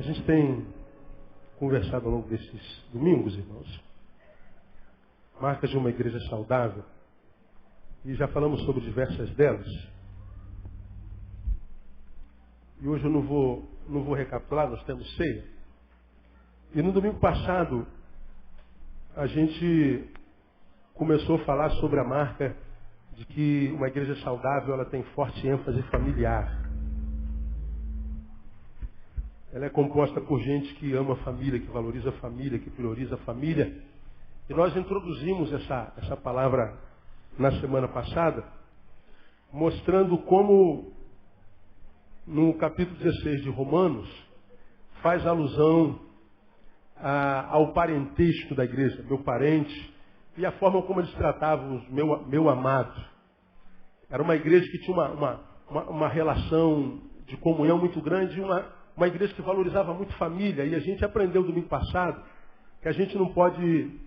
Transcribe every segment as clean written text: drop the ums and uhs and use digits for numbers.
A gente tem conversado ao longo desses domingos, irmãos, marcas de uma igreja saudável, e já falamos sobre diversas delas. E hoje eu não vou recapitular, nós temos ceia. E no domingo passado, a gente começou a falar sobre a marca de que uma igreja saudável ela tem forte ênfase familiar. Ela é composta por gente que ama a família, que valoriza a família, que prioriza a família. E nós introduzimos essa palavra na semana passada, mostrando como no capítulo 16 de Romanos faz alusão ao parentesco da igreja, meu parente, e a forma como eles tratavam os meu amado. Era uma igreja que tinha uma relação de comunhão muito grande, uma igreja que valorizava muito família. E a gente aprendeu domingo passado que a gente não pode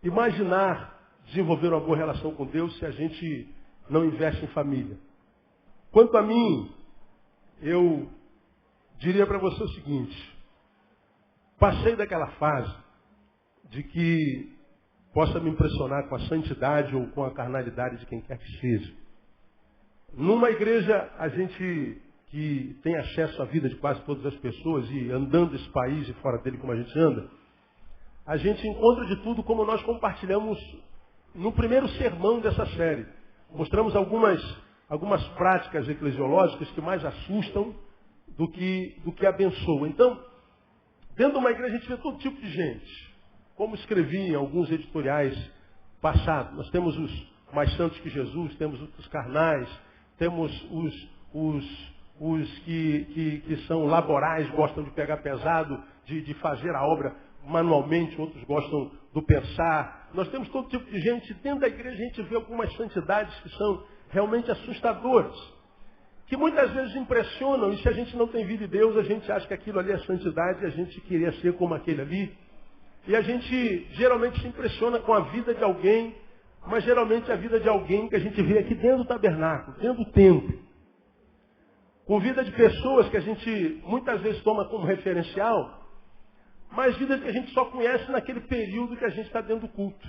imaginar desenvolver uma boa relação com Deus se a gente não investe em família. Quanto a mim, eu diria para você o seguinte: passei daquela fase de que possa me impressionar com a santidade ou com a carnalidade de quem quer que seja. Numa igreja, a gente que tem acesso à vida de quase todas as pessoas e andando esse país e fora dele como a gente anda, a gente encontra de tudo, como nós compartilhamos no primeiro sermão dessa série. Mostramos algumas práticas eclesiológicas que mais assustam do que abençoam. Então, dentro de uma igreja a gente vê todo tipo de gente. Como escrevi em alguns editoriais passados. Nós temos os mais santos que Jesus, temos os carnais, temos os que são laborais, gostam de pegar pesado, de fazer a obra manualmente, outros gostam do pensar. Nós temos todo tipo de gente. Dentro da igreja a gente vê algumas santidades que são realmente assustadoras, que muitas vezes impressionam, e se a gente não tem vida de Deus, a gente acha que aquilo ali é santidade, e a gente queria ser como aquele ali. E a gente geralmente se impressiona com a vida de alguém, mas geralmente a vida de alguém que a gente vê aqui dentro do tabernáculo, dentro do templo. Com vida de pessoas que a gente muitas vezes toma como referencial, mas vidas que a gente só conhece naquele período que a gente está dentro do culto.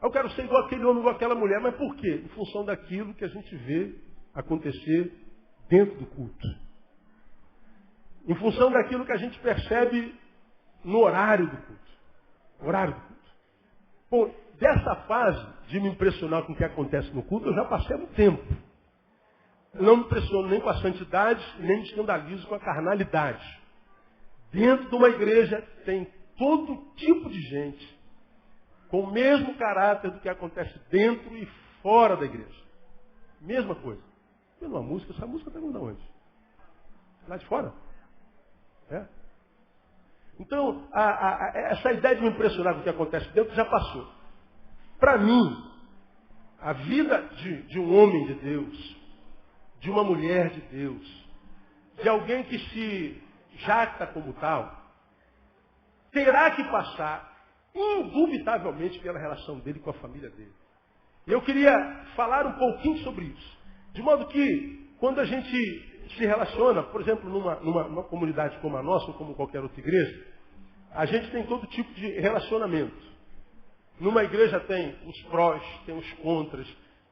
Eu quero ser igual aquele homem, igual aquela mulher, mas por quê? Em função daquilo que a gente vê acontecer dentro do culto. Em função daquilo que a gente percebe no horário do culto. Horário do culto. Bom, dessa fase de me impressionar com o que acontece no culto, eu já passei há muito tempo. Não me impressiono nem com a santidade, nem me escandalizo com a carnalidade. Dentro de uma igreja tem todo tipo de gente com o mesmo caráter do que acontece dentro e fora da igreja. Mesma coisa. Tem uma música, essa música está vindo de onde? Lá de fora? É. Então, essa ideia de me impressionar com o que acontece dentro já passou. Para mim, a vida de um homem de Deus, de uma mulher de Deus, de alguém que se jacta como tal, terá que passar indubitavelmente pela relação dele com a família dele. E eu queria falar um pouquinho sobre isso. De modo que, quando a gente se relaciona, por exemplo, numa comunidade como a nossa, ou como qualquer outra igreja, a gente tem todo tipo de relacionamento. Numa igreja tem os prós, tem os contras,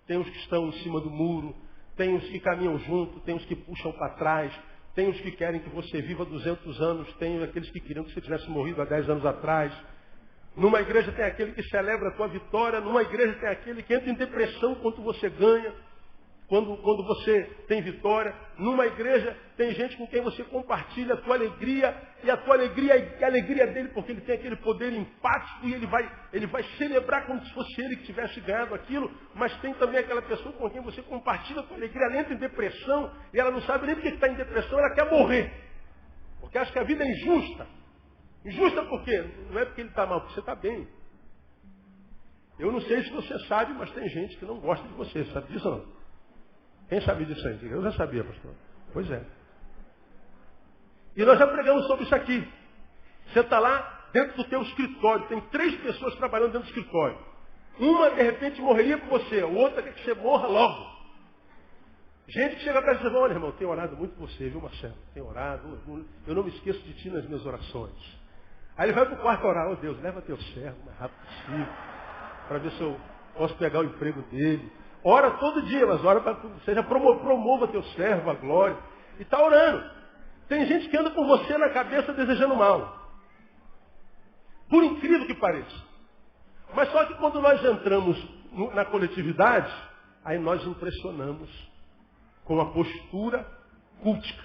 tem os que estão em cima do muro, tem os que caminham junto, tem os que puxam para trás, tem os que querem que você viva 200 anos, tem aqueles que queriam que você tivesse morrido há 10 anos atrás. Numa igreja tem aquele que celebra a tua vitória, numa igreja tem aquele que entra em depressão quando você ganha, quando você tem vitória. Numa igreja tem gente com quem você compartilha a tua alegria, e a tua alegria é a alegria dele, porque ele tem aquele poder empático e ele vai celebrar como se fosse ele que tivesse ganhado aquilo. Mas tem também aquela pessoa com quem você compartilha a tua alegria, ela entra em depressão e ela não sabe nem porque está em depressão, ela quer morrer, porque acha que a vida é injusta. Injusta por quê? Não é porque ele está mal, porque você está bem. Eu não sei se você sabe, mas tem gente que não gosta de você, sabe disso ou não? Quem sabe disso aí? Eu já sabia, pastor. Pois é. E nós já pregamos sobre isso aqui. Você está lá dentro do teu escritório. Tem 3 pessoas trabalhando dentro do escritório. Uma, de repente, morreria com você. A outra quer que você morra logo. Gente que chega perto e diz, olha, irmão, tenho orado muito por você, viu, Marcelo? Tenho orado, eu não me esqueço de ti nas minhas orações. Aí ele vai para o quarto orar, Deus, leva teu servo o mais rápido possível, para ver se eu posso pegar o emprego dele. Ora todo dia, mas ora para que seja promova teu servo, a glória. E está orando. Tem gente que anda com você na cabeça desejando mal. Por incrível que pareça. Mas só que quando nós entramos na coletividade, aí nós impressionamos com a postura cultica.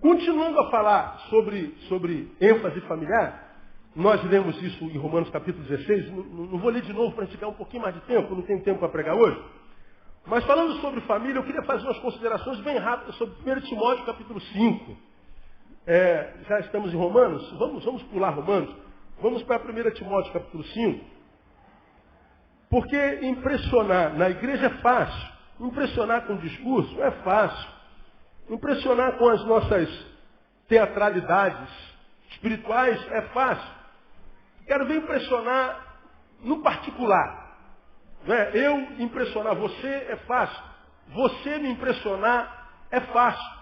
Continuando a falar sobre ênfase familiar, nós lemos isso em Romanos capítulo 16, não vou ler de novo para a gente ganhar um pouquinho mais de tempo, não tenho tempo para pregar hoje. Mas falando sobre família, eu queria fazer umas considerações bem rápidas sobre 1 Timóteo capítulo 5. Já estamos em Romanos, vamos pular Romanos, vamos para 1 Timóteo capítulo 5. Porque impressionar na igreja é fácil, impressionar com o discurso é fácil, impressionar com as nossas teatralidades espirituais é fácil. Quero ver impressionar no particular. Né? Eu impressionar você é fácil. Você me impressionar é fácil.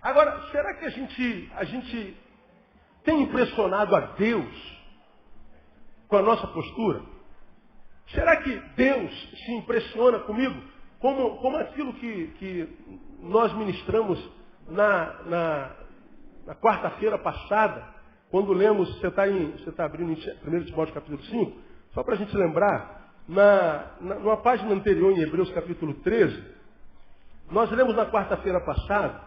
Agora, será que a gente tem impressionado a Deus com a nossa postura? Será que Deus se impressiona comigo como aquilo que nós ministramos na quarta-feira passada, quando lemos, você está abrindo em 1 Timóteo capítulo 5, só para a gente lembrar, numa página anterior, em Hebreus capítulo 13, nós lemos na quarta-feira passada,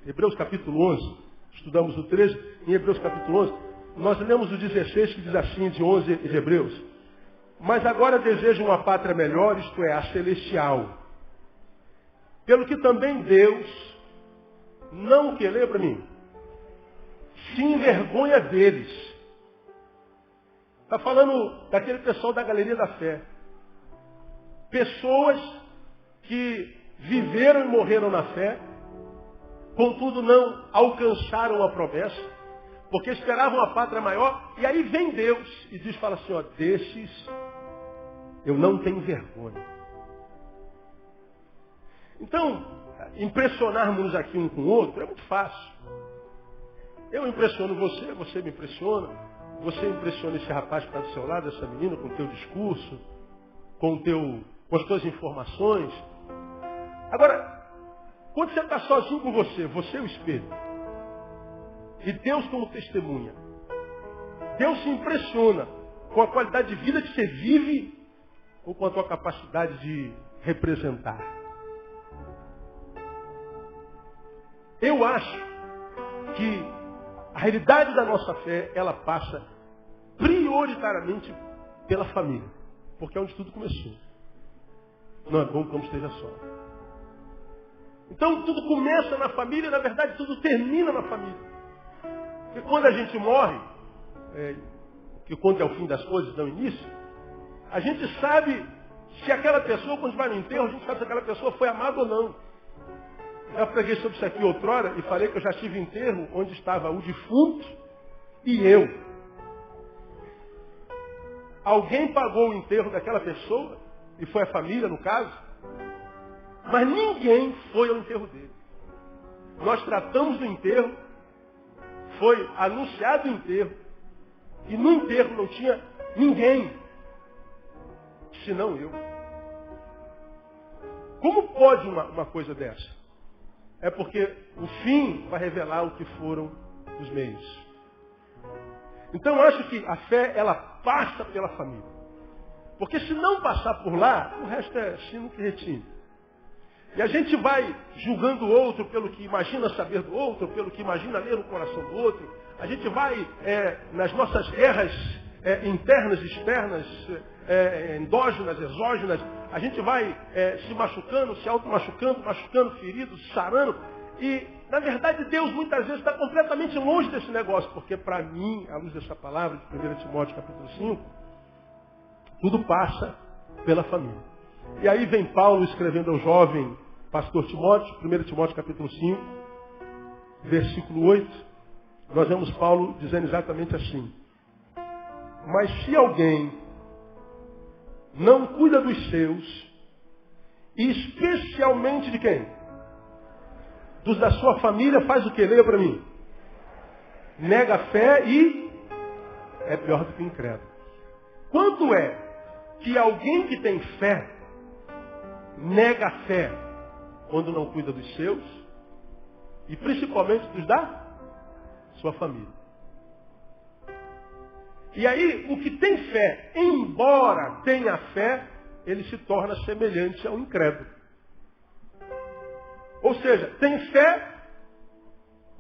Hebreus capítulo 11, estudamos o 13, em Hebreus capítulo 11, nós lemos o 16 que diz assim, de 11 de Hebreus. Mas agora desejo uma pátria melhor, isto é, a celestial. Pelo que também Deus, não o que, lembra mim, se envergonha deles. Está falando daquele pessoal da Galeria da Fé. Pessoas que viveram e morreram na fé, contudo não alcançaram a promessa, porque esperavam a pátria maior, e aí vem Deus e diz, fala assim, desses eu não tenho vergonha. Então, impressionarmos aqui um com o outro é muito fácil. Eu impressiono você, você me impressiona, você impressiona esse rapaz que está do seu lado, essa menina, com o teu discurso, com as tuas informações. Agora, quando você está sozinho com você é o espelho. E Deus como testemunha. Deus se impressiona com a qualidade de vida que você vive ou com a tua capacidade de representar. Eu acho que a realidade da nossa fé, ela passa prioritariamente pela família. Porque é onde tudo começou. Não é bom como esteja só. Então tudo começa na família, na verdade tudo termina na família. Porque quando a gente morre, que quando é o fim das coisas, dá o início, a gente sabe se aquela pessoa, quando vai no enterro, a gente sabe se aquela pessoa foi amada ou não. Já preguei sobre isso aqui outrora e falei que eu já tive enterro onde estava o defunto e eu. Alguém pagou o enterro daquela pessoa, e foi a família no caso, mas ninguém foi ao enterro dele. Nós tratamos do enterro, foi anunciado o enterro, e no enterro não tinha ninguém, senão eu. Como pode uma coisa dessa? É porque o fim vai revelar o que foram os meios. Então eu acho que a fé, ela passa pela família. Porque se não passar por lá, o resto é sino que retine. E a gente vai julgando o outro pelo que imagina saber do outro, pelo que imagina ler no coração do outro. A gente vai nas nossas guerras internas e externas, endógenas, exógenas, a gente vai se machucando, se auto-machucando, machucando, ferido, sarando. E, na verdade, Deus muitas vezes está completamente longe desse negócio. Porque, para mim, à luz dessa palavra de 1 Timóteo capítulo 5, tudo passa pela família. E aí vem Paulo escrevendo ao jovem pastor Timóteo, 1 Timóteo capítulo 5, versículo 8. Nós vemos Paulo dizendo exatamente assim. Mas se alguém não cuida dos seus, E especialmente de quem? Dos da sua família, faz o quê? Leia para mim. Nega a fé e é pior do que o incrédulo. Quando é que alguém que tem fé nega a fé quando não cuida dos seus e principalmente dos da sua família? E aí, o que tem fé, embora tenha fé, ele se torna semelhante ao incrédulo. Ou seja, tem fé,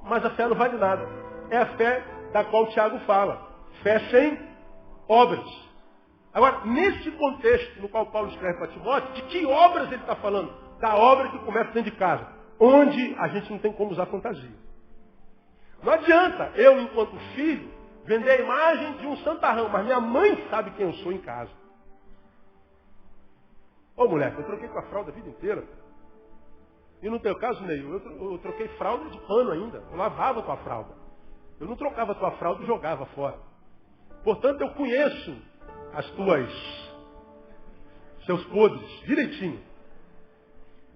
mas a fé não vale nada. É a fé da qual o Tiago fala. Fé sem obras. Agora, nesse contexto no qual Paulo escreve para Timóteo, de que obras ele está falando? Da obra que começa dentro de casa, onde a gente não tem como usar fantasia. Não adianta eu, enquanto filho, vender a imagem de um santarrão, mas minha mãe sabe quem eu sou em casa. Ô moleque, eu troquei com a fralda a vida inteira. E no teu caso, Neil, eu troquei fralda de pano ainda. Eu lavava tua fralda. Eu não trocava tua fralda e jogava fora. Portanto, eu conheço seus podres direitinho.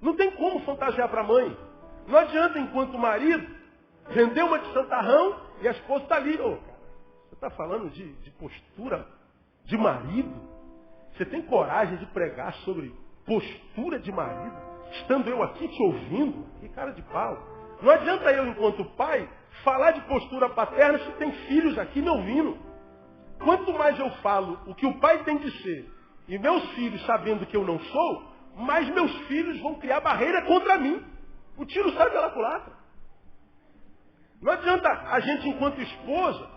Não tem como fantasiar para a mãe. Não adianta, enquanto marido, vender uma de santarrão e a esposa está ali. Ô, cara, você está falando de postura de marido? Você tem coragem de pregar sobre postura de marido? Estando eu aqui te ouvindo? Que cara de pau. Não adianta eu, enquanto pai, falar de postura paterna se tem filhos aqui me ouvindo. Quanto mais eu falo o que o pai tem de ser, e meus filhos sabendo que eu não sou, mais meus filhos vão criar barreira contra mim. O tiro sai pela culatra. Não adianta a gente, enquanto esposa,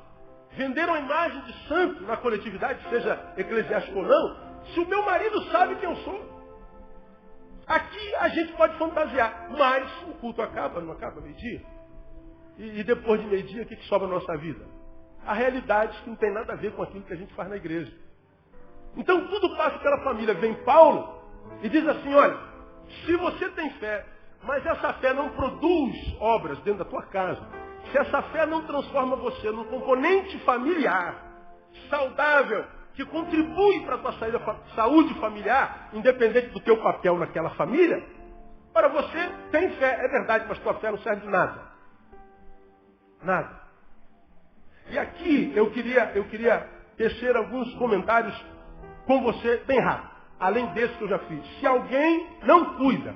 vender uma imagem de santo na coletividade, seja eclesiástica ou não, se o meu marido sabe quem eu sou. Aqui a gente pode fantasiar, mas o culto acaba, não acaba meio-dia? E depois de meio-dia, o que sobra na nossa vida? A realidade que não tem nada a ver com aquilo que a gente faz na igreja. Então tudo passa pela família. Vem Paulo e diz assim, olha, se você tem fé, mas essa fé não produz obras dentro da tua casa, se essa fé não transforma você num componente familiar, saudável, que contribui para a tua saúde familiar, independente do teu papel naquela família, para você tem fé, é verdade, mas tua fé não serve de nada. Nada. E aqui eu queria tecer alguns comentários com você bem rápido, além desse que eu já fiz. Se alguém não cuida,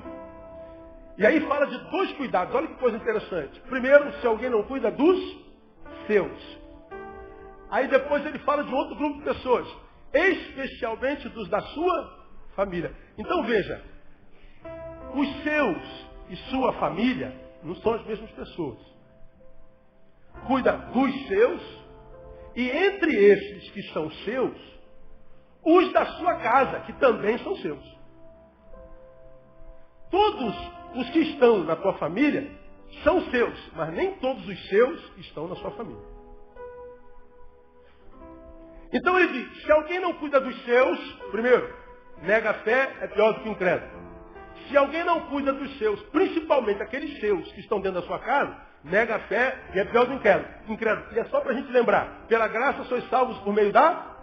e aí fala de dois cuidados, olha que coisa interessante. Primeiro, se alguém não cuida dos seus. Aí depois ele fala de outro grupo de pessoas, especialmente dos da sua família. Então veja, os seus e sua família não são as mesmas pessoas. Cuida dos seus, e entre esses que são seus, os da sua casa, que também são seus. Todos os que estão na tua família são seus, mas nem todos os seus estão na sua família. Então ele diz, se alguém não cuida dos seus, primeiro, nega a fé, é pior do que incrédulo. Se alguém não cuida dos seus, principalmente aqueles seus que estão dentro da sua casa, nega a fé e é pior do que incrédulo. E é só para a gente lembrar, pela graça sois salvos por meio da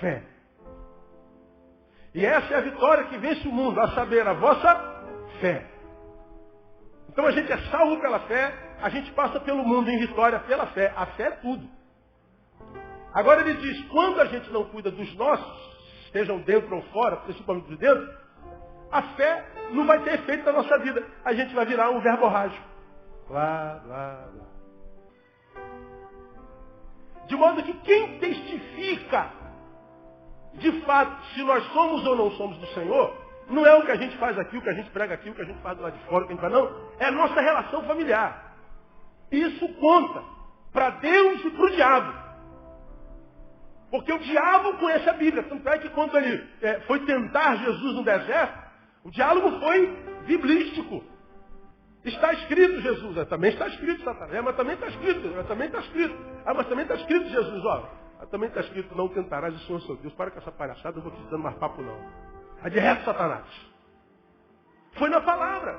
fé. E essa é a vitória que vence o mundo, a saber, a vossa fé. Então a gente é salvo pela fé, a gente passa pelo mundo em vitória pela fé. A fé é tudo. Agora ele diz, quando a gente não cuida dos nossos, estejam dentro ou fora, principalmente de dentro, a fé não vai ter efeito na nossa vida. A gente vai virar um verborrágico. Lá, lá, lá. De modo que quem testifica, de fato, se nós somos ou não somos do Senhor, não é o que a gente faz aqui, o que a gente prega aqui, o que a gente faz do lado de fora, o que a gente faz, não. É a nossa relação familiar. Isso conta para Deus e para o diabo. Porque o diabo conhece a Bíblia. Tanto é que quando ele foi tentar Jesus no deserto, o diálogo foi biblístico. Está escrito Jesus, também está escrito Satanás, mas também está escrito, também está escrito. Ah, mas também está escrito Jesus, ó. Também está escrito, não tentarás o Senhor seu Deus. Para com essa palhaçada, eu não vou te dando mais papo não. Aí de reto, Satanás. Foi na palavra.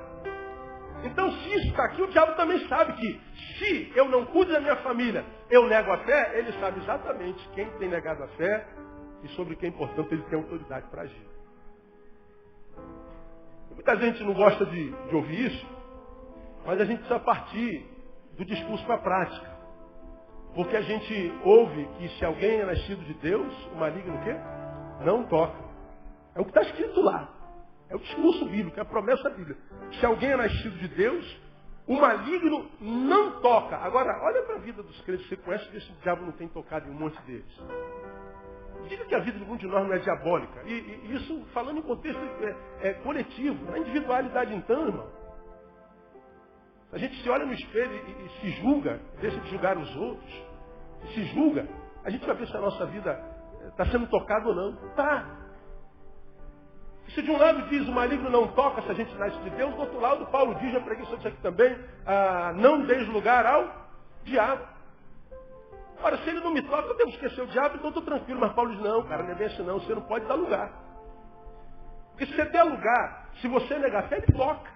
Então, se isso está aqui, o diabo também sabe que se eu não cuido da minha família, eu nego a fé, ele sabe exatamente quem tem negado a fé e sobre quem, portanto, ele tem autoridade para agir. Muita gente não gosta de ouvir isso, mas a gente precisa partir do discurso para a prática. Porque a gente ouve que se alguém é nascido de Deus, o maligno o quê? Não toca. É o que está escrito lá. É o discurso bíblico, é a promessa bíblica. Se alguém é nascido de Deus, o maligno não toca. Agora, olha para a vida dos crentes que você conhece, vê se o diabo não tem tocado em um monte deles. Diga que a vida de algum de nós não é diabólica. E isso falando em contexto coletivo. Na individualidade então, irmão. A gente se olha no espelho e se julga, deixa de julgar os outros, e se julga, a gente vai ver se a nossa vida está sendo tocada ou não. Tá. Se de um lado diz o maligno não toca se a gente nasce de Deus, do outro lado Paulo diz, já preguei sobre isso aqui também, não deis lugar ao diabo. Ora, se ele não me toca, eu devo esquecer o diabo, então eu estou tranquilo. Mas Paulo diz, não, cara, não é bem assim não, você não pode dar lugar. Porque se você der lugar, se você negar a fé, ele toca.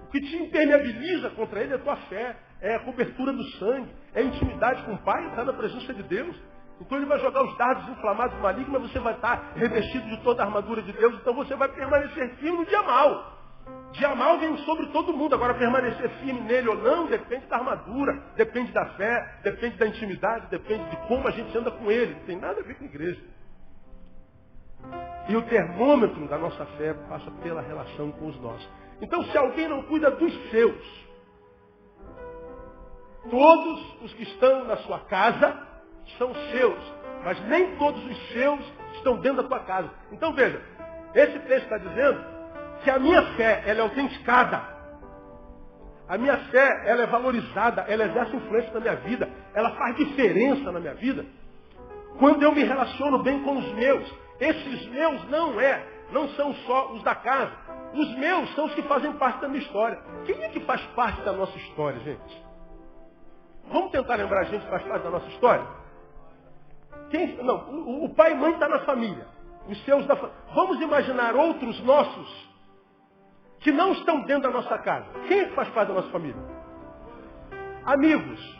O que te impermeabiliza contra ele é a tua fé, é a cobertura do sangue, é a intimidade com o Pai, está na presença de Deus. Então ele vai jogar os dardos inflamados malignos, mas você vai estar revestido de toda a armadura de Deus, então você vai permanecer firme no dia mal. Dia mal vem sobre todo mundo, agora permanecer firme nele ou não, depende da armadura, depende da fé, depende da intimidade, depende de como a gente anda com ele. Não tem nada a ver com a igreja. E o termômetro da nossa fé passa pela relação com os nossos. Então, se alguém não cuida dos seus, todos os que estão na sua casa são seus, mas nem todos os seus estão dentro da tua casa. Então, veja, esse texto está dizendo que a minha fé, ela é autenticada. A minha fé, ela é valorizada, ela exerce influência na minha vida, ela faz diferença na minha vida. Quando eu me relaciono bem com os meus, esses meus não são só os da casa. Os meus são os que fazem parte da minha história. Quem é que faz parte da nossa história, gente? Vamos tentar lembrar a gente que faz parte da nossa história? O pai e mãe está na família. Os seus da família. Vamos imaginar outros nossos que não estão dentro da nossa casa. Quem é que faz parte da nossa família? Amigos,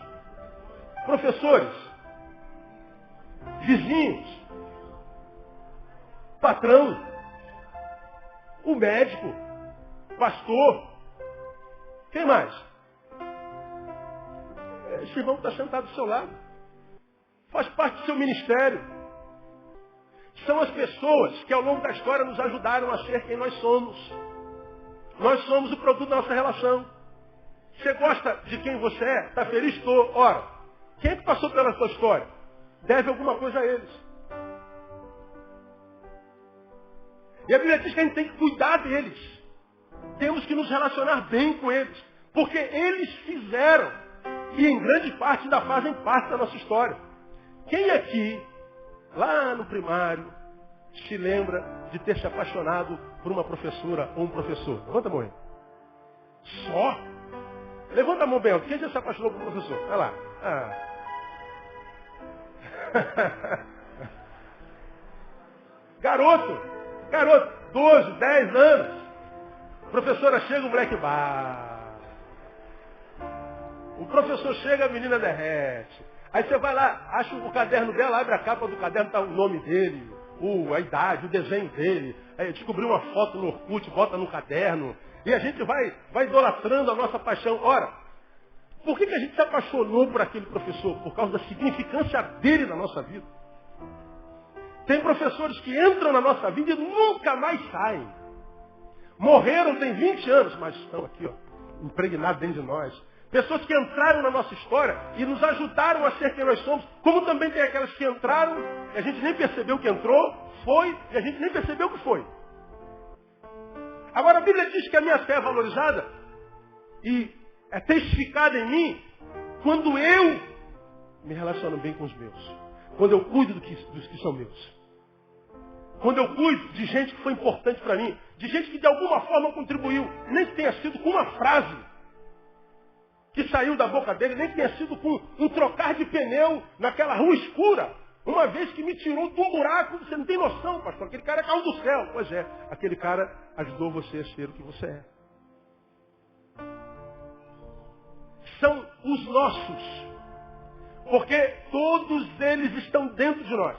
professores, vizinhos, patrão, o médico, pastor. Quem mais? Esse irmão que está sentado do seu lado. Faz parte do seu ministério. São as pessoas que ao longo da história nos ajudaram a ser quem nós somos. Nós somos o produto da nossa relação. Você gosta de quem você é? Está feliz? Estou. Ora, quem é que passou pela sua história? Deve alguma coisa a eles. E a Bíblia diz que a gente tem que cuidar deles. Temos que nos relacionar bem com eles. Porque eles fizeram. E em grande parte ainda fazem parte da nossa história. Quem aqui, lá no primário, se lembra de ter se apaixonado por uma professora ou um professor? Levanta a mão aí. Só? Levanta a mão bem alto. Quem já se apaixonou por um professor? Olha lá. Garoto, 12, 10 anos. Professora chega, o moleque O professor chega, a menina derrete. Aí você vai lá, acha o caderno dela, abre a capa do caderno, está o nome dele, a idade, o desenho dele. Aí descobriu uma foto no Orkut, bota no caderno. E a gente vai idolatrando a nossa paixão. Ora, por que a gente se apaixonou por aquele professor? Por causa da significância dele na nossa vida. Tem professores que entram na nossa vida e nunca mais saem. Morreram tem 20 anos, mas estão aqui, impregnados dentro de nós. Pessoas que entraram na nossa história e nos ajudaram a ser quem nós somos. Como também tem aquelas que entraram e a gente nem percebeu que entrou, foi, e a gente nem percebeu que foi. Agora a Bíblia diz que a minha fé é valorizada e é testificada em mim quando eu me relaciono bem com os meus. Quando eu cuido dos que são meus. Quando eu cuido de gente que foi importante para mim. De gente que de alguma forma contribuiu. Nem que tenha sido com uma frase que saiu da boca dele. Nem que tenha sido com um trocar de pneu naquela rua escura. Uma vez que me tirou de um buraco. Você não tem noção, pastor. Aquele cara caiu do céu. Pois é. Aquele cara ajudou você a ser o que você é. São os nossos. Porque todos eles estão dentro de nós.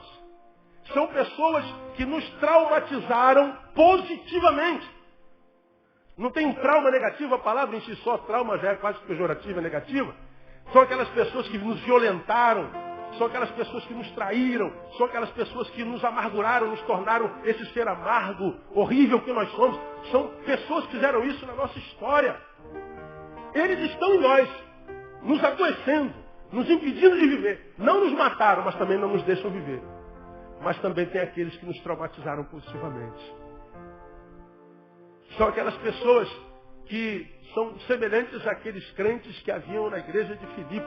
São pessoas que nos traumatizaram positivamente. Não tem um trauma negativo, a palavra em si só, trauma já é quase pejorativa, negativa. São aquelas pessoas que nos violentaram, são aquelas pessoas que nos traíram, são aquelas pessoas que nos amarguraram, nos tornaram esse ser amargo, horrível que nós somos. São pessoas que fizeram isso na nossa história. Eles estão em nós, nos adoecendo, nos impedindo de viver. Não nos mataram, mas também não nos deixam viver. Mas também tem aqueles que nos traumatizaram positivamente. São aquelas pessoas que são semelhantes àqueles crentes que haviam na igreja de Filipe,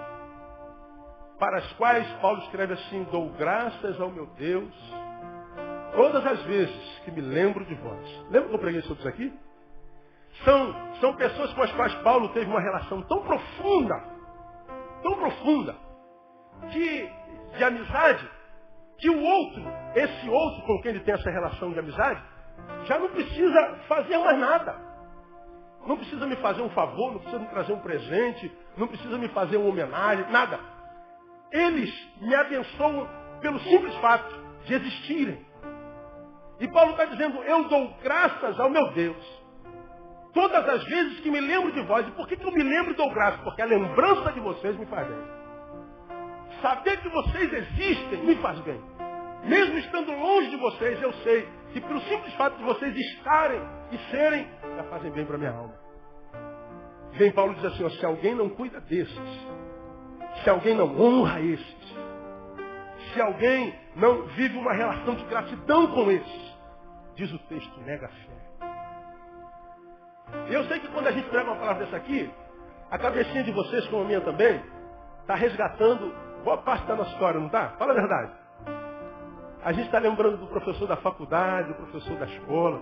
para as quais Paulo escreve assim: dou graças ao meu Deus todas as vezes que me lembro de vós. Lembra que eu preguei sobre isso aqui? São pessoas com as quais Paulo teve uma relação tão profunda, de amizade, que o outro, esse outro com quem ele tem essa relação de amizade, já não precisa fazer mais nada. Não precisa me fazer um favor, não precisa me trazer um presente, não precisa me fazer uma homenagem, nada. Eles me abençoam pelo simples fato de existirem. E Paulo está dizendo: eu dou graças ao meu Deus todas as vezes que me lembro de vós. E por que eu me lembro e dou graças? Porque a lembrança de vocês me faz bem. Saber que vocês existem me faz bem. Mesmo estando longe de vocês, eu sei que pelo simples fato de vocês estarem e serem, já fazem bem para a minha alma. Vem Paulo diz assim: ó, se alguém não cuida desses, se alguém não honra esses, se alguém não vive uma relação de gratidão com esses, diz o texto, nega a fé. E eu sei que quando a gente prega uma palavra dessa aqui, a cabecinha de vocês, como a minha também, está resgatando boa parte da nossa história, não está? Fala a verdade. A gente está lembrando do professor da faculdade, do professor da escola.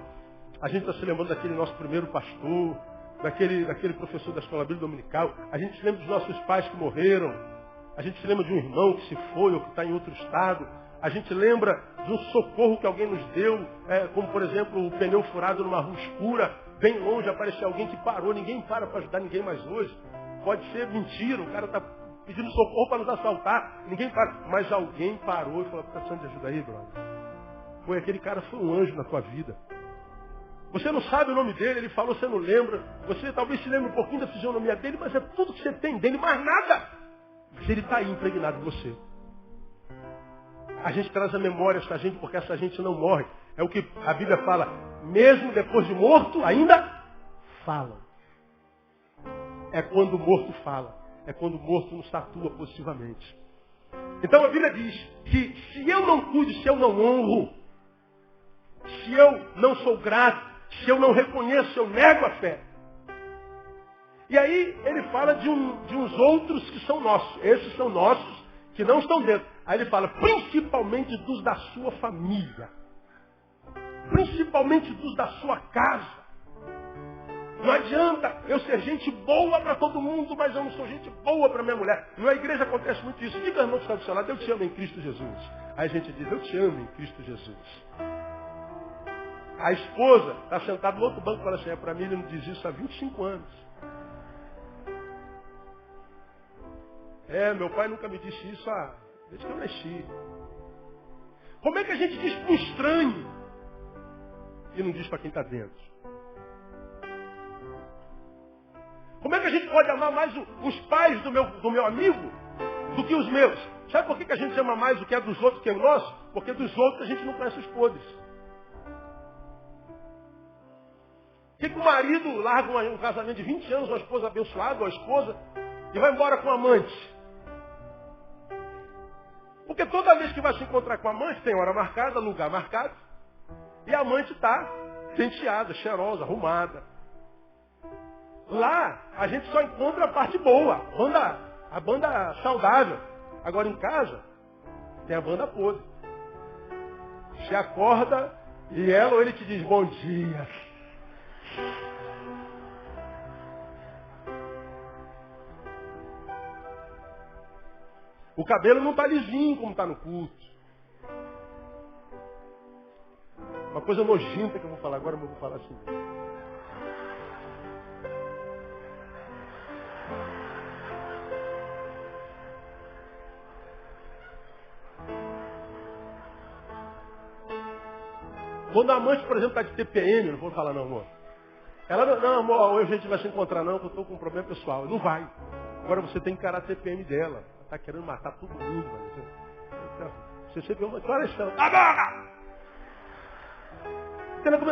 A gente está se lembrando daquele nosso primeiro pastor, daquele professor da escola bíblica dominical. A gente se lembra dos nossos pais que morreram. A gente se lembra de um irmão que se foi ou que está em outro estado. A gente lembra de um socorro que alguém nos deu, como por exemplo o pneu furado numa rua escura, bem longe, apareceu alguém que parou. Ninguém para ajudar ninguém mais hoje. Pode ser mentira, o cara está pedindo socorro para nos assaltar. Ninguém para. Mas alguém parou e falou: está precisando de ajuda aí, brother? Foi aquele cara, foi um anjo na tua vida. Você não sabe o nome dele, ele falou, você não lembra. Você talvez se lembre um pouquinho da fisionomia dele, mas é tudo que você tem dele, mais nada. Mas ele está aí impregnado em você. A gente traz a memória essa gente, porque essa gente não morre. É o que a Bíblia fala, mesmo depois de morto, ainda falam. É quando o morto fala. É quando o morto nos tatua positivamente. Então a Bíblia diz que se eu não cuido, se eu não honro, se eu não sou grato, se eu não reconheço, se eu nego a fé. E aí ele fala de uns outros que são nossos. Esses são nossos que não estão dentro. Aí ele fala principalmente dos da sua família. Principalmente dos da sua casa. Não adianta eu ser gente boa para todo mundo, mas eu não sou gente boa para minha mulher. Na igreja acontece muito isso. Diga, irmão, que está do seu lado, eu te amo em Cristo Jesus. Aí a gente diz, eu te amo em Cristo Jesus. A esposa está sentada no outro banco e fala assim, para mim ele não diz isso há 25 anos. Meu pai nunca me disse isso desde que eu nasci. Como é que a gente diz para um estranho e não diz para quem está dentro? Como é que a gente pode amar mais os pais do meu amigo do que os meus? Sabe por que a gente ama mais o que é dos outros que é o nosso? Porque dos outros a gente não conhece os podres. Por que o marido larga um casamento de 20 anos, uma esposa abençoada, uma esposa, e vai embora com a amante? Porque toda vez que vai se encontrar com a amante, tem hora marcada, lugar marcado, e a amante está penteada, cheirosa, arrumada. Lá, a gente só encontra a parte boa, a banda saudável. Agora em casa, tem a banda podre. Você acorda e ela ou ele te diz, bom dia. O cabelo não está lisinho como está no culto. Uma coisa nojenta que eu vou falar agora, mas eu vou falar assim. Quando a amante, por exemplo, está de TPM, não vou falar não, amor. Ela, não, amor, hoje a gente vai se encontrar não, que eu estou com um problema pessoal. Não vai. Agora você tem que encarar a TPM dela. Ela está querendo matar todo mundo, mano. Você sempre vê uma declaração. Ah, morra!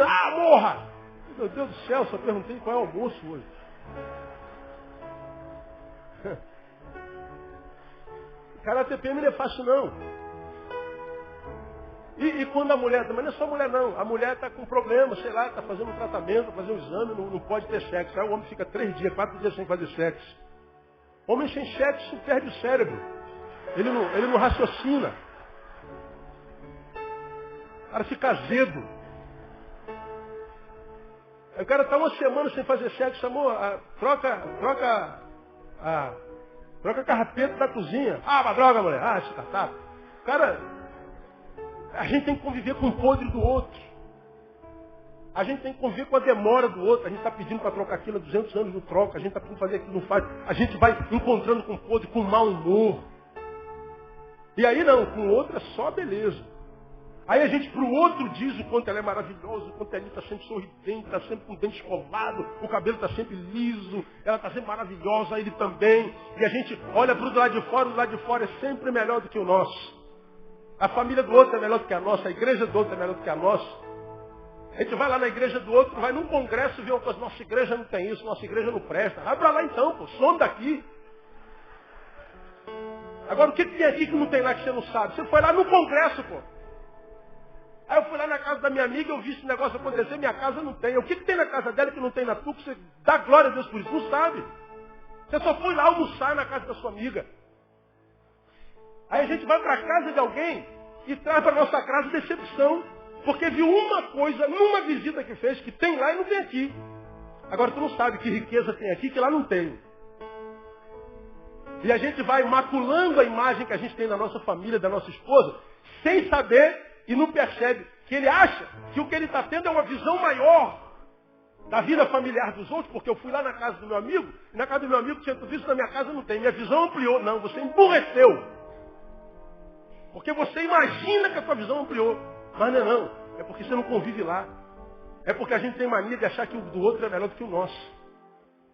Ah, morra! Meu Deus do céu, só perguntei qual é o almoço hoje. Encarar a TPM não é fácil não. E quando a mulher, mas não é só a mulher não, a mulher está com problema, sei lá, está fazendo um tratamento, fazer um exame, não pode ter sexo. Aí o homem fica 3 dias, 4 dias sem fazer sexo. Homem sem sexo perde o cérebro. Ele não raciocina. O cara fica azedo. Aí o cara está 1 semana sem fazer sexo, amor, troca a carrapeta da cozinha. Ah, uma droga, mulher. Ah, esse catado. Cara... A gente tem que conviver com o podre do outro. A gente tem que conviver com a demora do outro. A gente está pedindo para trocar aquilo há 200 anos, não troca. A gente está pedindo para fazer aquilo, não faz. A gente vai encontrando com o podre, com mau humor. E aí não, com o outro é só beleza. Aí a gente para o outro diz o quanto ela é maravilhosa, o quanto ela está sempre sorridente, está sempre com o dente escovado, o cabelo está sempre liso, ela está sempre maravilhosa, ele também. E a gente olha para o lado de fora, o lado de fora é sempre melhor do que o nosso. A família do outro é melhor do que a nossa, a igreja do outro é melhor do que a nossa. A gente vai lá na igreja do outro, vai num congresso e vê uma coisa, nossa igreja não tem isso, nossa igreja não presta. Vai para lá então, pô, some daqui. Agora o que tem aqui que não tem lá que você não sabe? Você foi lá no congresso, pô. Aí eu fui lá na casa da minha amiga, eu vi esse negócio acontecer, minha casa não tem. O que tem na casa dela que não tem na tua, que você dá glória a Deus por isso? Não sabe. Você só foi lá almoçar na casa da sua amiga. Aí a gente vai para a casa de alguém e traz para a nossa casa decepção. Porque viu uma coisa numa visita que fez, que tem lá e não tem aqui. Agora tu não sabe que riqueza tem aqui que lá não tem. E a gente vai maculando a imagem que a gente tem da nossa família, da nossa esposa, sem saber e não percebe que ele acha que o que ele está tendo é uma visão maior da vida familiar dos outros, porque eu fui lá na casa do meu amigo, e na casa do meu amigo tinha tudo isso, na minha casa não tem. Minha visão ampliou. Não, você emburreceu. Porque você imagina que a sua visão ampliou. Mas não é não. É porque você não convive lá. É porque a gente tem mania de achar que o do outro é melhor do que o nosso.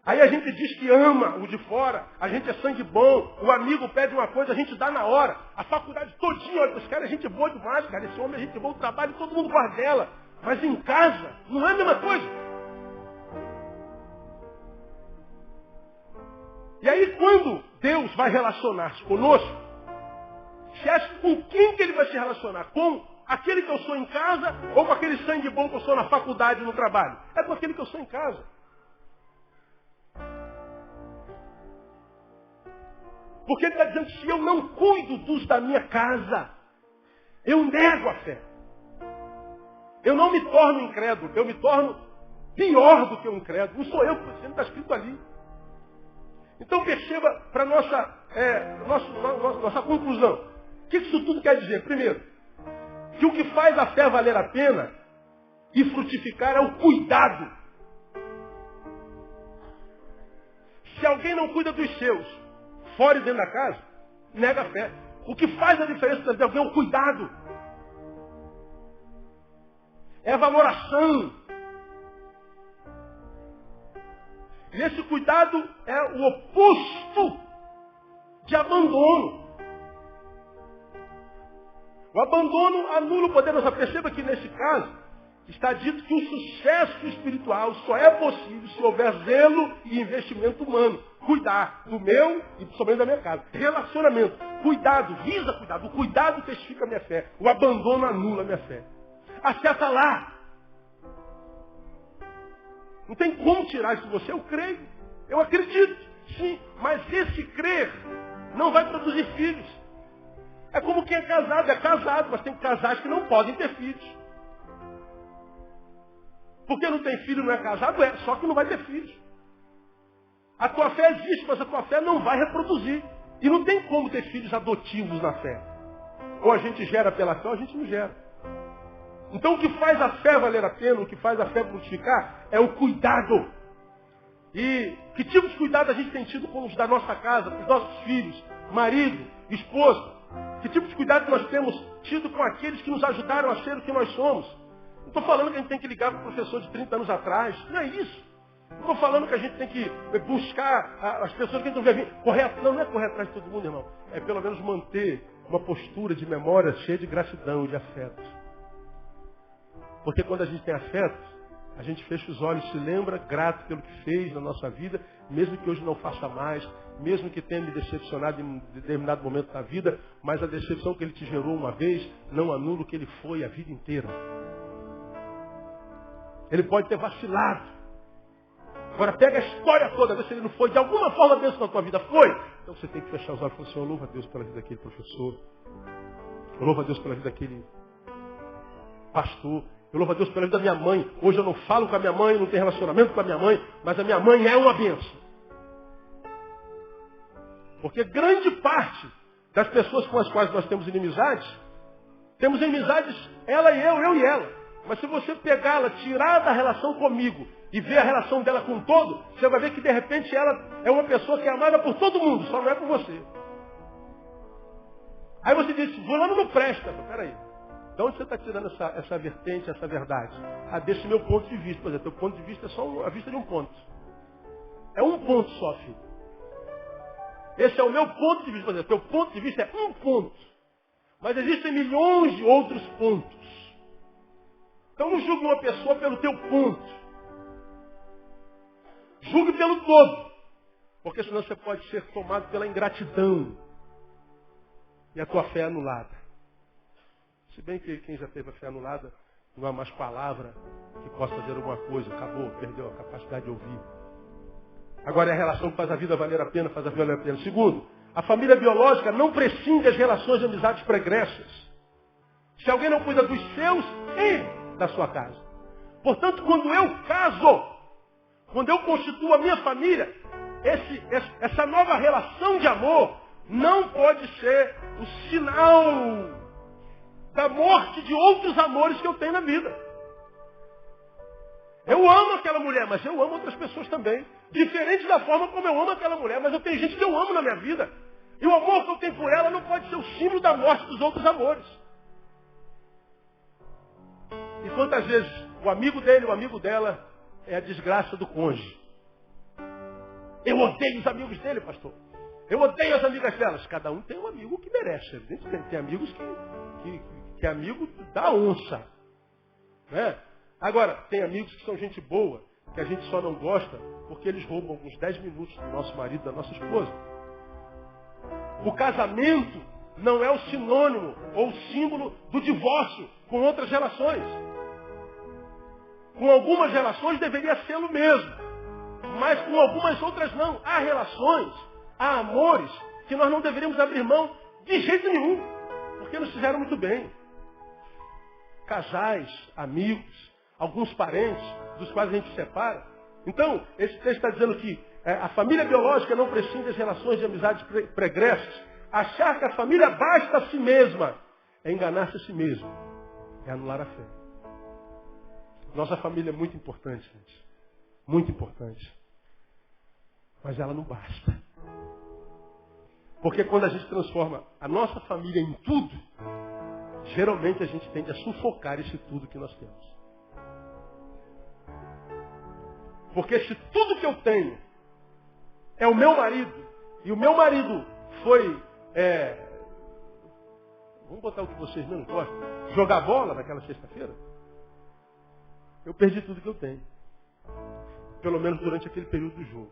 Aí a gente diz que ama o de fora. A gente é sangue bom. O amigo pede uma coisa, a gente dá na hora. A faculdade todinha, olha, os caras é gente boa demais, cara. Esse homem é gente boa, o trabalho, todo mundo gosta dela. Mas em casa, não é a mesma coisa. E aí quando Deus vai relacionar-se conosco, você acha com quem que ele vai se relacionar? Com aquele que eu sou em casa ou com aquele sangue bom que eu sou na faculdade, no trabalho? É com aquele que eu sou em casa. Porque ele está dizendo que se eu não cuido dos da minha casa, eu nego a fé. Eu não me torno incrédulo, eu me torno pior do que um incrédulo. Não sou eu que estou dizendo, está escrito ali. Então perceba para nossa conclusão. O que isso tudo quer dizer? Primeiro, que o que faz a fé valer a pena e frutificar é o cuidado. Se alguém não cuida dos seus, fora e dentro da casa, nega a fé. O que faz a diferença de alguém é o cuidado. É a valoração. E esse cuidado é o oposto de abandono. O abandono anula o poder. Você perceba que nesse caso está dito que o sucesso espiritual só é possível se houver zelo e investimento humano. Cuidar do meu e sobretudo da minha casa. Relacionamento. Cuidado, visa cuidado. O cuidado testifica a minha fé. O abandono anula a minha fé. A fé está lá. Não tem como tirar isso de você. Eu creio. Eu acredito. Sim. Mas esse crer não vai produzir filhos. É como quem é casado, mas tem casais que não podem ter filhos. Porque não tem filho, não é casado, só que não vai ter filhos. A tua fé existe, mas a tua fé não vai reproduzir. E não tem como ter filhos adotivos na fé. Ou a gente gera pela fé, ou a gente não gera. Então o que faz a fé valer a pena, o que faz a fé frutificar, é o cuidado. E que tipo de cuidado a gente tem tido com os da nossa casa, com os nossos filhos, marido, esposa? Que tipo de cuidado nós temos tido com aqueles que nos ajudaram a ser o que nós somos? Não estou falando que a gente tem que ligar para o professor de 30 anos atrás. Não é isso. Não estou falando que a gente tem que buscar as pessoas que não devem correr. Não é correr atrás de todo mundo, irmão. É pelo menos manter uma postura de memória cheia de gratidão e de afeto. Porque quando a gente tem afeto, a gente fecha os olhos, se lembra grato pelo que fez na nossa vida, mesmo que hoje não faça mais, mesmo que tenha me decepcionado em determinado momento da vida, mas a decepção que ele te gerou uma vez não anula o que ele foi a vida inteira. Ele pode ter vacilado. Agora pega a história toda, vê se ele não foi de alguma forma dentro da tua vida. Foi! Então você tem que fechar os olhos e falar assim, eu louvo a Deus pela vida daquele professor. Eu louvo a Deus pela vida daquele pastor. Eu louvo a Deus pela vida da minha mãe. Hoje eu não falo com a minha mãe, não tenho relacionamento com a minha mãe, mas a minha mãe é uma bênção. Porque grande parte das pessoas com as quais nós temos inimizades, ela e eu e ela. Mas se você pegá-la, tirar da relação comigo e ver a relação dela com o todo, você vai ver que de repente ela é uma pessoa que é amada por todo mundo, só não é por você. Aí você diz, fulano não presta. Peraí, de onde você está tirando essa vertente, essa verdade? Ah, desse meu ponto de vista. Por exemplo, teu ponto de vista é só a vista de um ponto. É um ponto só, filho. Esse é o meu ponto de vista. Por exemplo, teu ponto de vista é um ponto. Mas existem milhões de outros pontos. Então não julgue uma pessoa pelo teu ponto. Julgue pelo todo. Porque senão você pode ser tomado pela ingratidão. E a tua fé é anulada. Se bem que quem já teve a fé anulada, não há mais palavra que possa fazer alguma coisa. Acabou, perdeu a capacidade de ouvir. Agora é a relação que faz a vida valer a pena, faz a vida valer a pena. Segundo, a família biológica não prescinde das relações de amizades pregressas. Se alguém não cuida dos seus e da sua casa. Portanto, quando eu caso, quando eu constituo a minha família, essa nova relação de amor não pode ser o sinal da morte de outros amores que eu tenho na vida. Eu amo aquela mulher, mas eu amo outras pessoas também. Diferente da forma como eu amo aquela mulher, mas eu tenho gente que eu amo na minha vida. E o amor que eu tenho por ela não pode ser o símbolo da morte dos outros amores. E quantas vezes o amigo dele, o amigo dela, é a desgraça do cônjuge. Eu odeio os amigos dele, pastor. Eu odeio as amigas delas. Cada um tem um amigo que merece. Evidentemente, tem amigos que é amigo da onça. Né? Agora, tem amigos que são gente boa, que a gente só não gosta porque eles roubam uns 10 minutos do nosso marido, da nossa esposa. O casamento não é o sinônimo ou o símbolo do divórcio com outras relações. Com algumas relações deveria ser o mesmo, mas com algumas outras não. Há relações, há amores que nós não deveríamos abrir mão de jeito nenhum, porque nos fizeram muito bem. Casais, amigos, alguns parentes dos quais a gente se separa. Então, esse texto está dizendo que a família biológica não prescinde das relações de amizades pregressas. Achar que a família basta a si mesma é enganar-se a si mesmo, é anular a fé. Nossa família é muito importante, gente. Muito importante. Mas ela não basta. Porque quando a gente transforma a nossa família em tudo, geralmente a gente tende a sufocar esse tudo que nós temos. Porque se tudo que eu tenho é o meu marido, e o meu marido foi, vamos botar o que vocês menos gostam, jogar bola naquela sexta-feira, eu perdi tudo que eu tenho. Pelo menos durante aquele período do jogo.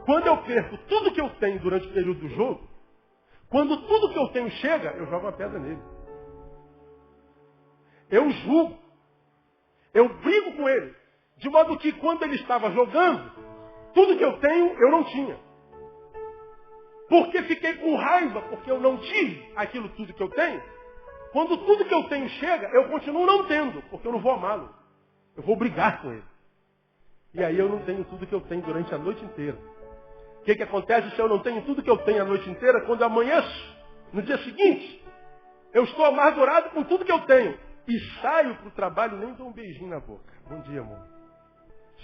Quando eu perco tudo que eu tenho durante o período do jogo, quando tudo que eu tenho chega, eu jogo uma pedra nele. Eu julgo. Eu brigo com ele. De modo que quando ele estava jogando, tudo que eu tenho, eu não tinha. Porque fiquei com raiva, porque eu não tive aquilo tudo que eu tenho. Quando tudo que eu tenho chega, eu continuo não tendo, porque eu não vou amá-lo. Eu vou brigar com ele. E aí eu não tenho tudo que eu tenho durante a noite inteira. O que acontece se eu não tenho tudo que eu tenho a noite inteira? Quando amanheço, no dia seguinte, eu estou amargurado com tudo que eu tenho. E saio para o trabalho e nem dou um beijinho na boca. Bom dia, amor.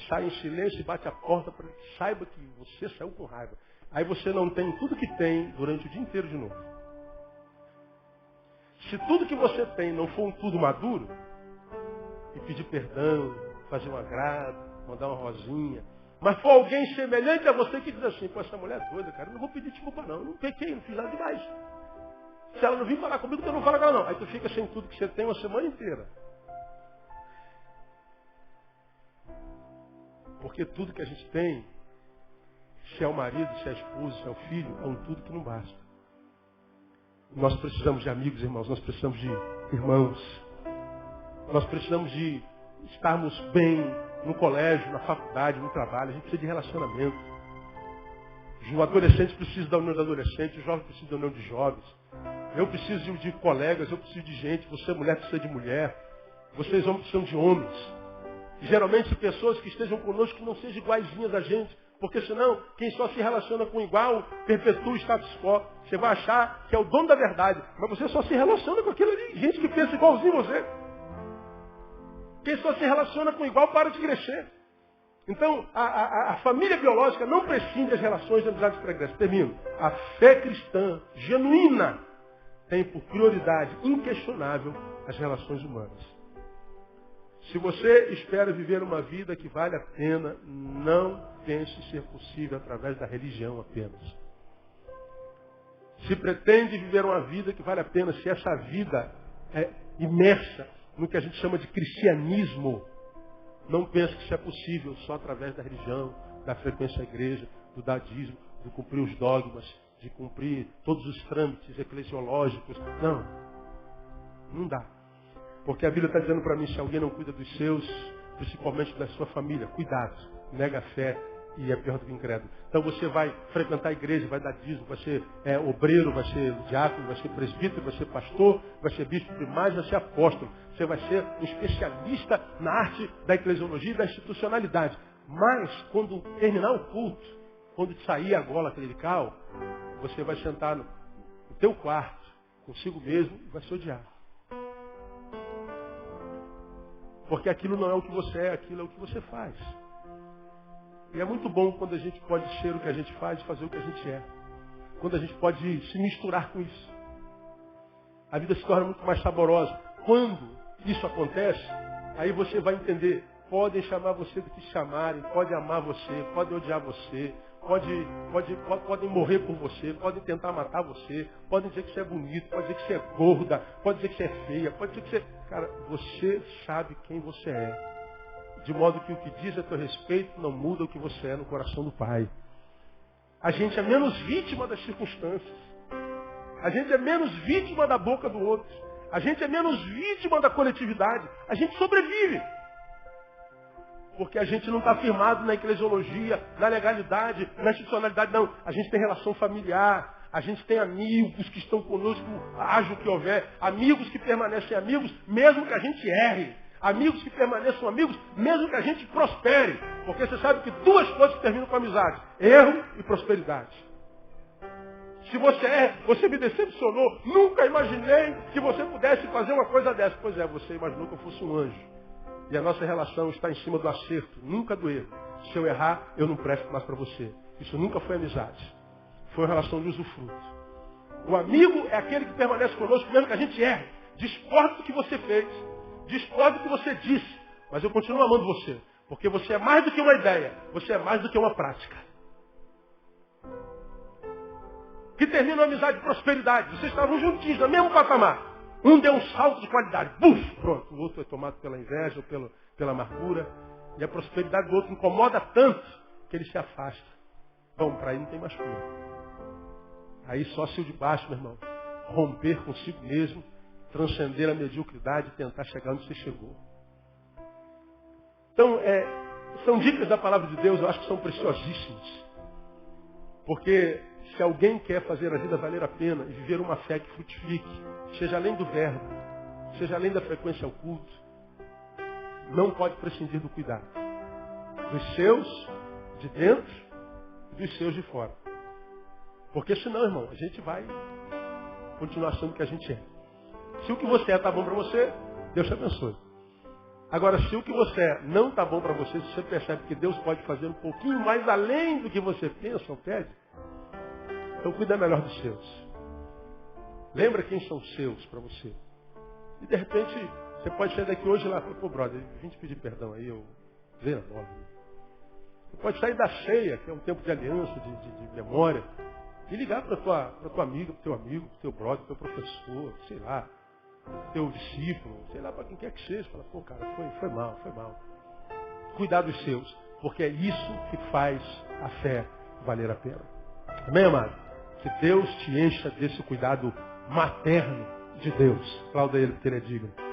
Sai em silêncio e bate a porta para que saiba que você saiu com raiva. Aí você não tem tudo que tem durante o dia inteiro de novo. Se tudo que você tem não for um tudo maduro, e pedir perdão, fazer um agrado, mandar uma rosinha. Mas for alguém semelhante a você que diz assim, pô, essa mulher é doida, cara, eu não vou pedir desculpa não, eu não pequei, não fiz nada demais. Se ela não vir falar comigo, eu não falo com ela não. Aí tu fica sem tudo que você tem uma semana inteira. Porque tudo que a gente tem, se é o marido, se é a esposa, se é o filho, é um tudo que não basta. Nós precisamos de amigos, irmãos, nós precisamos de irmãos. Nós precisamos de estarmos bem no colégio, na faculdade, no trabalho. A gente precisa de relacionamento. O adolescente precisa da união do adolescente, o jovem precisa da união de jovens. Eu preciso de colegas, eu preciso de gente, você mulher precisa de mulher, vocês homens precisam de homens. E, geralmente pessoas que estejam conosco que não sejam iguaizinhas a gente, porque senão quem só se relaciona com igual perpetua o status quo. Você vai achar que é o dono da verdade, mas você só se relaciona com aquilo ali, gente que pensa igualzinho a você. Quem só se relaciona com igual para de crescer. Então, a família biológica não prescinde das relações de amizade pregressa. Termino. A fé cristã, genuína, tem por prioridade inquestionável as relações humanas. Se você espera viver uma vida que vale a pena, não pense ser possível através da religião apenas. Se pretende viver uma vida que vale a pena, se essa vida é imersa no que a gente chama de cristianismo, não pense que isso é possível só através da religião, da frequência à igreja, do dadismo, de cumprir os dogmas, de cumprir todos os trâmites eclesiológicos. Não. Não dá. Porque a Bíblia está dizendo para mim, se alguém não cuida dos seus, principalmente da sua família, cuidado, nega a fé e é pior do que incrédulo. Então você vai frequentar a igreja, vai dar dízimo, vai ser obreiro, vai ser diácono, vai ser presbítero, vai ser pastor, vai ser bispo primário, vai ser apóstolo. Você vai ser um especialista na arte da eclesiologia e da institucionalidade. Mas, quando terminar o culto, quando sair a gola clerical, você vai sentar no teu quarto, consigo mesmo, e vai se odiar. Porque aquilo não é o que você é, aquilo é o que você faz. E é muito bom quando a gente pode ser o que a gente faz e fazer o que a gente é. Quando a gente pode se misturar com isso. A vida se torna muito mais saborosa. Quando isso acontece, aí você vai entender. Podem chamar você do que chamarem, podem amar você, podem odiar você, podem morrer por você, podem tentar matar você, podem dizer que você é bonito, podem dizer que você é gorda, podem dizer que você é feia, podem dizer que você... Cara, você sabe quem você é. De modo que o que diz a teu respeito não muda o que você é no coração do Pai. A gente é menos vítima das circunstâncias. A gente é menos vítima da boca do outro. A gente é menos vítima da coletividade. A gente sobrevive. Porque a gente não está firmado na eclesiologia, na legalidade, na institucionalidade, não. A gente tem relação familiar, a gente tem amigos que estão conosco, haja o que houver, amigos que permanecem amigos, mesmo que a gente erre. Amigos que permaneçam amigos, mesmo que a gente prospere. Porque você sabe que duas coisas que terminam com amizade, erro e prosperidade. Se você erra, você me decepcionou, nunca imaginei que você pudesse fazer uma coisa dessa. Pois é, você imaginou que eu fosse um anjo. E a nossa relação está em cima do acerto, nunca do erro. Se eu errar, eu não presto mais para você. Isso nunca foi amizade. Foi uma relação de usufruto. O amigo é aquele que permanece conosco, mesmo que a gente erre. Discorda do que você fez. Discorda do que você disse. Mas eu continuo amando você. Porque você é mais do que uma ideia. Você é mais do que uma prática. Que termina a amizade de prosperidade. Vocês estavam juntinhos, no mesmo patamar. Um deu um salto de qualidade. Buf! Pronto. O outro é tomado pela inveja ou pela amargura. E a prosperidade do outro incomoda tanto que ele se afasta. Bom, para aí não tem mais cura. Aí só se o de baixo, meu irmão, romper consigo mesmo, transcender a mediocridade e tentar chegar onde você chegou. Então, são dicas da palavra de Deus, eu acho que são preciosíssimas. Porque se alguém quer fazer a vida valer a pena e viver uma fé que frutifique, seja além do verbo, seja além da frequência ao culto, não pode prescindir do cuidado. Dos seus de dentro e dos seus de fora. Porque senão, irmão, a gente vai continuar sendo o que a gente é. Se o que você é está bom para você, Deus te abençoe. Agora, se o que você é não está bom para você, se você percebe que Deus pode fazer um pouquinho mais além do que você pensa ou pede, então cuida melhor dos seus. Lembra quem são os seus para você. E de repente, Você pode sair daqui hoje lá e falar, pô, brother, vim te pedir perdão aí, eu veio na bola. Você pode sair da ceia, que é um tempo de aliança, de memória, e ligar para tua amiga, para teu amigo, para teu brother, para teu professor, sei lá, teu discípulo, sei lá, para quem quer que seja. Fala, pô, cara, foi mal. Cuidar dos seus, porque é isso que faz a fé valer a pena. Amém, amado? Que Deus te encha desse cuidado materno de Deus. Aplauda ele, porque ele é digno.